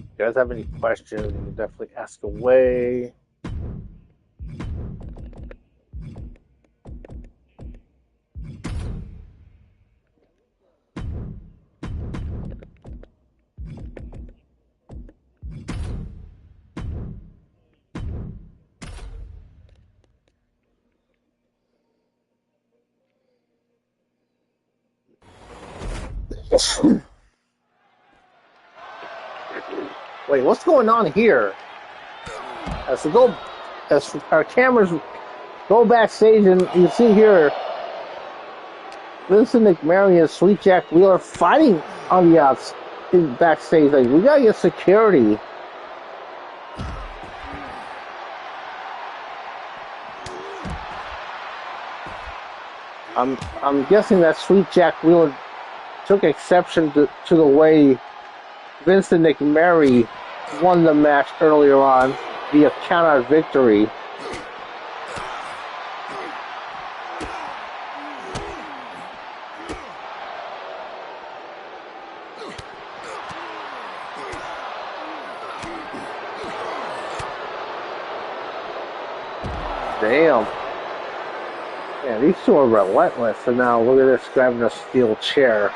If you guys have any questions, you can definitely ask away. Wait, what's going on here? As our cameras go backstage, and you see here Vincent McMahon and Sweet Jack Wheeler fighting on the outside backstage. Like, we gotta get security. I'm guessing that Sweet Jack Wheeler took exception to the way Vincent McMahon won the match earlier on via count-out victory. Damn. Yeah, these two are relentless. And now look at this, grabbing a steel chair.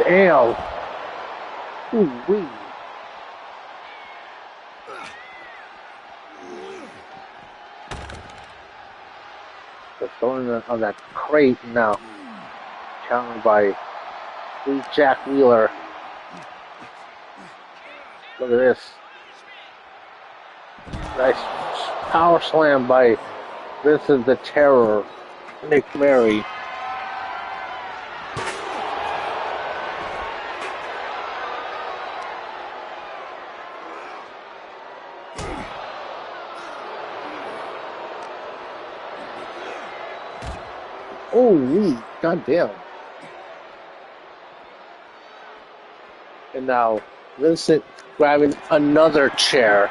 Damn. Ooh-wee. They're throwing on that crate now. Countered by Sweet Jack Wheeler. Look at this. Nice power slam by Vincent the Terror McMahon. Holy goddamn. And now Vincent grabbing another chair.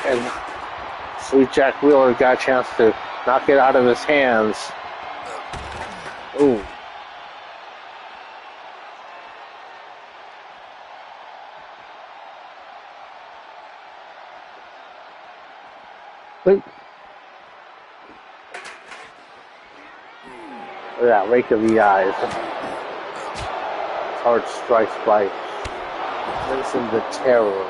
And Sweet Jack Wheeler got a chance to knock it out of his hands. Ooh. Wait. Look at that rake of the eyes. Hard strikes by Vincent the Terror.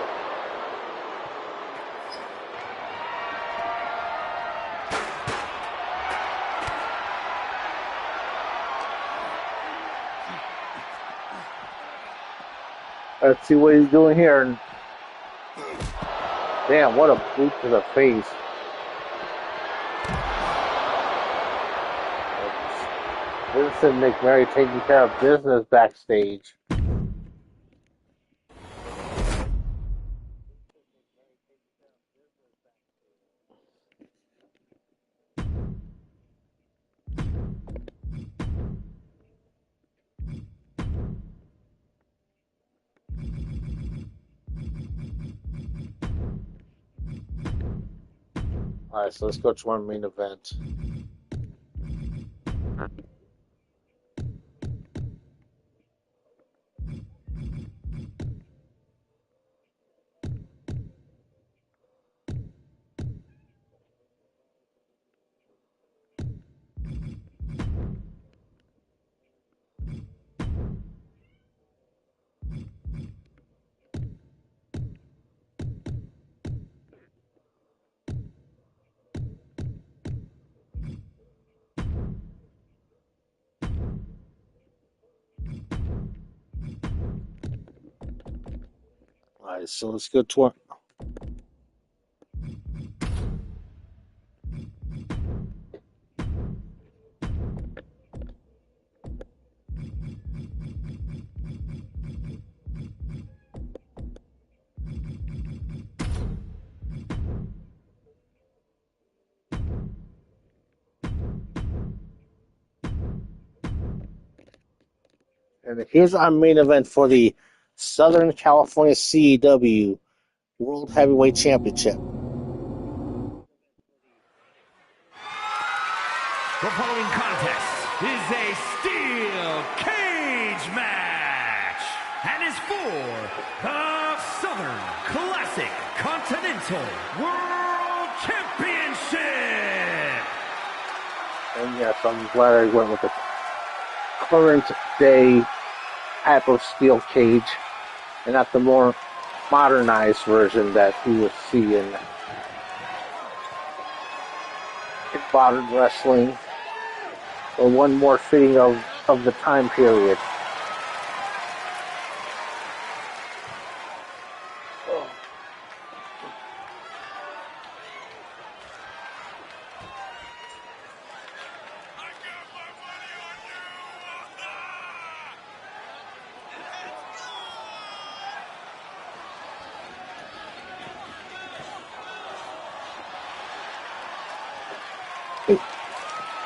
Let's see what he's doing here. Damn, what a boot to the face. Vincent McMurray taking care of business backstage. Alright, so let's go to our main event. Alright, so let's go to our... And here's our main event for the Southern California CEW World Heavyweight Championship. The following contest is a steel cage match and is for the Southern Classic Continental World Championship. And yes, I'm glad I went with the current day type of steel cage and not the more modernized version that you would see in modern wrestling, or one more fitting of the time period.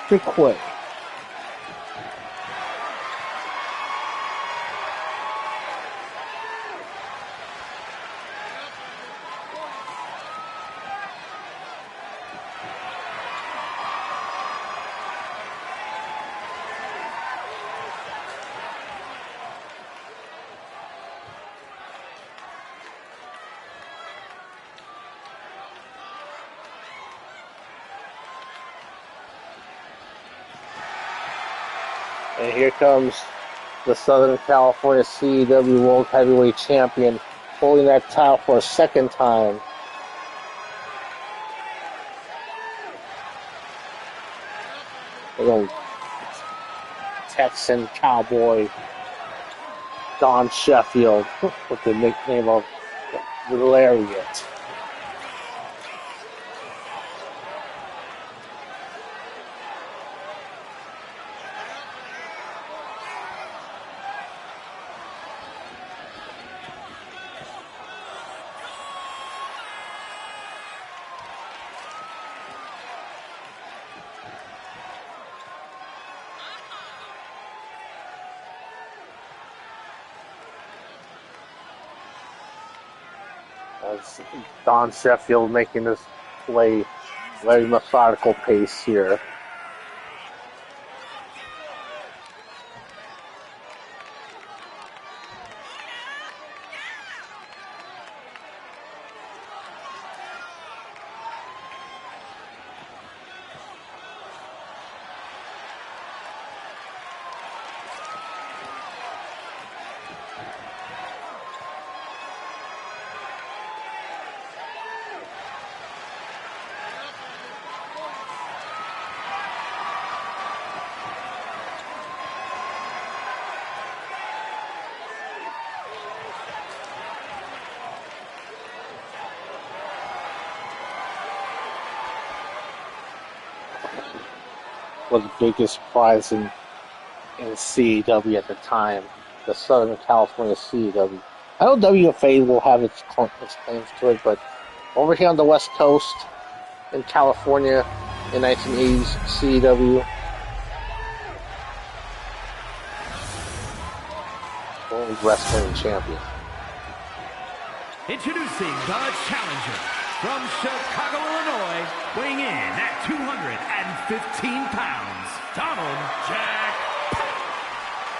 Be quick. And here comes the Southern California CEW World Heavyweight Champion, holding that title for a second time. Little Texan cowboy Don Sheffield with the nickname of the Lariat. As Don Sheffield making this play very methodical pace here. was the biggest prize in CEW at the time, the Southern California CEW. I know WFA will have its claims to it, but over here on the West Coast, in California, in 1980s, CEW, World Wrestling Champion. Introducing the challenger from Chicago, Illinois, weighing in at 215 pounds, Donald Jack Pack.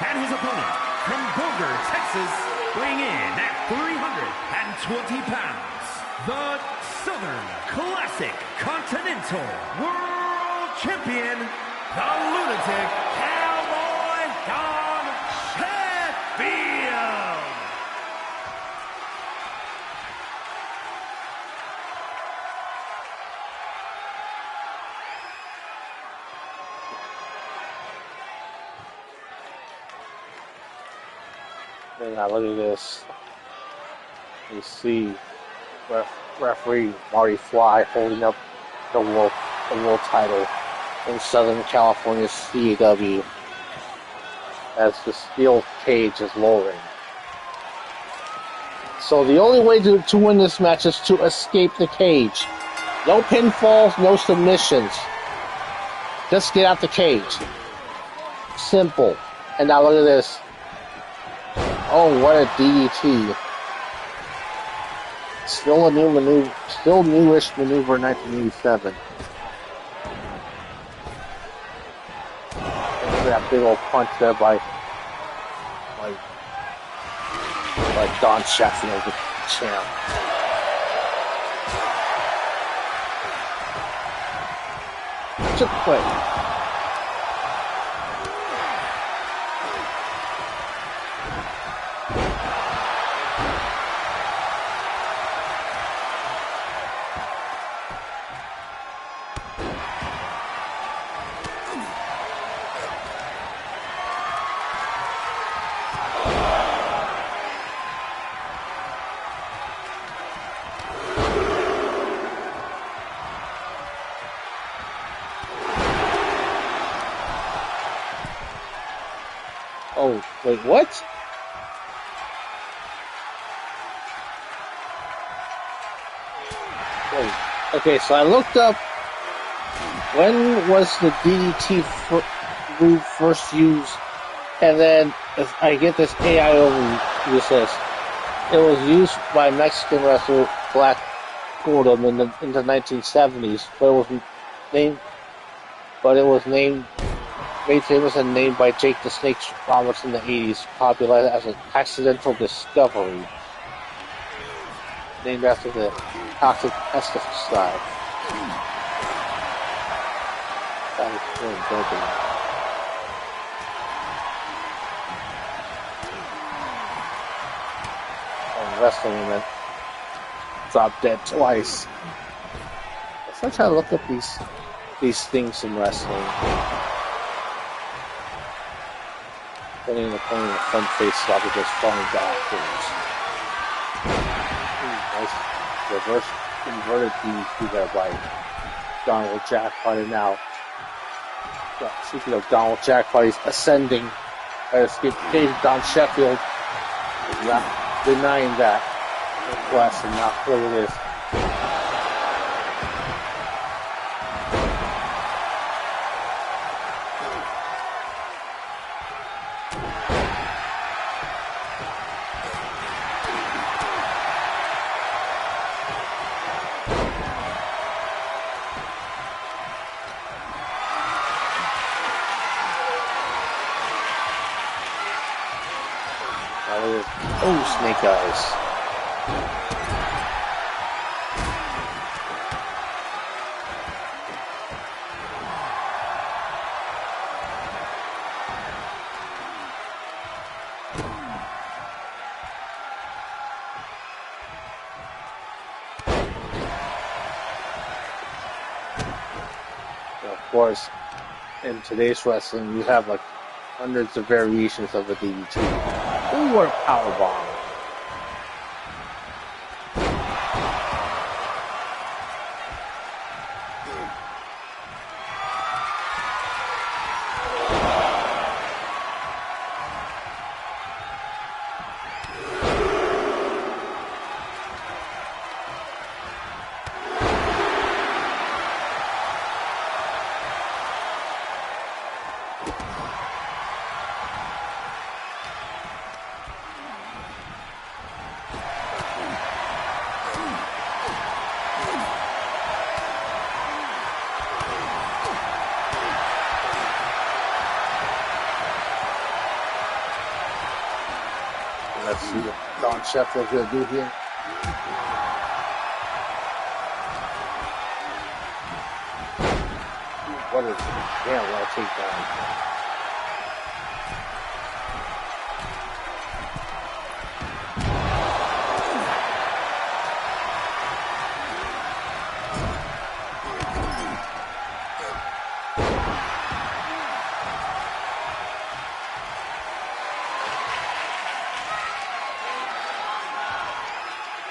And his opponent from Boulder, Texas, weighing in at 320 pounds, the Southern Classic Continental World Champion, the Lunatic Cowboy Don Sheffield. And now look at this. You see referee Marty Fly holding up the world title in Southern California CEW as the steel cage is lowering. So the only way to win this match is to escape the cage. No pinfalls, no submissions. Just get out the cage. Simple. And now look at this. Oh, what a DDT. Still a new maneuver, still newish maneuver in 1987. Look at that big old punch there by Don Sheffield, the champ. Took quick. Oh, wait, what? Wait, okay, so I looked up when was the DDT move first used, and then I get this AI overview says it was used by Mexican wrestler Black Gordon in the 1970s, but it was made famous and named by Jake the Snake Roberts in the 80s, popularized as an accidental discovery, named after the toxic pesticide. That was really broken. And wrestling and then dropped dead twice. So I try to look up these things in wrestling. Putting the opponent in a front face slap with just falling backwards. Nice reverse inverted DDT there by Donald Jackpot. And now, speaking of Donald Jackpot, he's ascending. Escape cage. Don Sheffield is not denying that request, and now look at this. Oh, Snake Eyes. Of course, in today's wrestling, you have like hundreds of variations of a DDT. Or a powerbomb. Let's see what Don Sheffield's going to do here. What is it? Yeah, well, take down.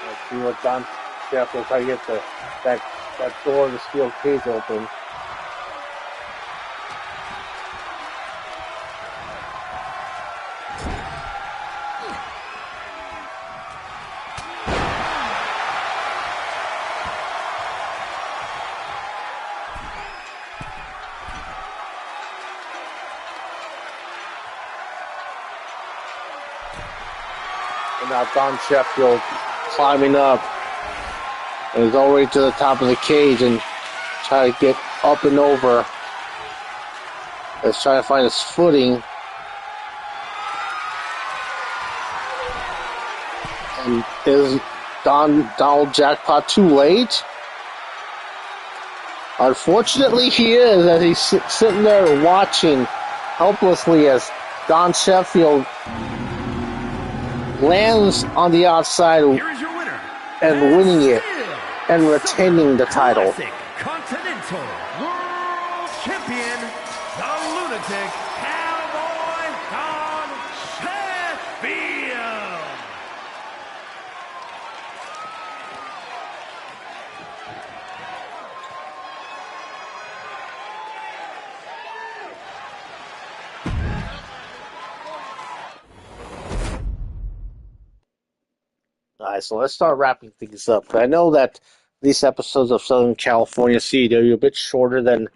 Let's see what Don Sheffield try to get that door of the steel cage open. And now Don Sheffield climbing up and is already to the top of the cage and trying to get up and over. He's trying to find his footing. And is Donald Jackpot too late? Unfortunately, he is, as he's sitting there watching helplessly as Don Sheffield lands on the outside and winning it and retaining the title. Continental World Champion, the Lunatic Cowboy Don Sheffield. Alright, so let's start wrapping things up. I know that these episodes of Southern California CW are a bit shorter than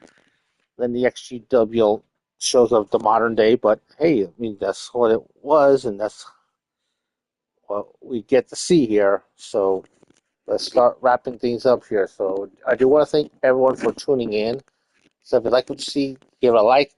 the XGWL shows of the modern day, but hey, I mean, that's what it was, and that's what we get to see here. So let's start wrapping things up here. So I do want to thank everyone for tuning in. So if you'd like what you see, give it a like,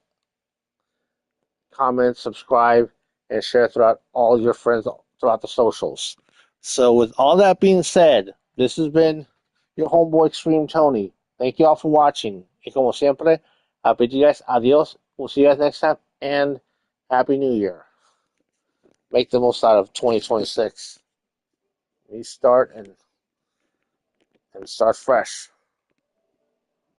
comment, subscribe, and share throughout all your friends throughout the socials. So with all that being said, this has been your homeboy Extreme Tony. Thank you all for watching. Y como siempre, I bid you guys adios. We'll see you guys next time, and Happy New Year. Make the most out of 2026. Restart and start fresh.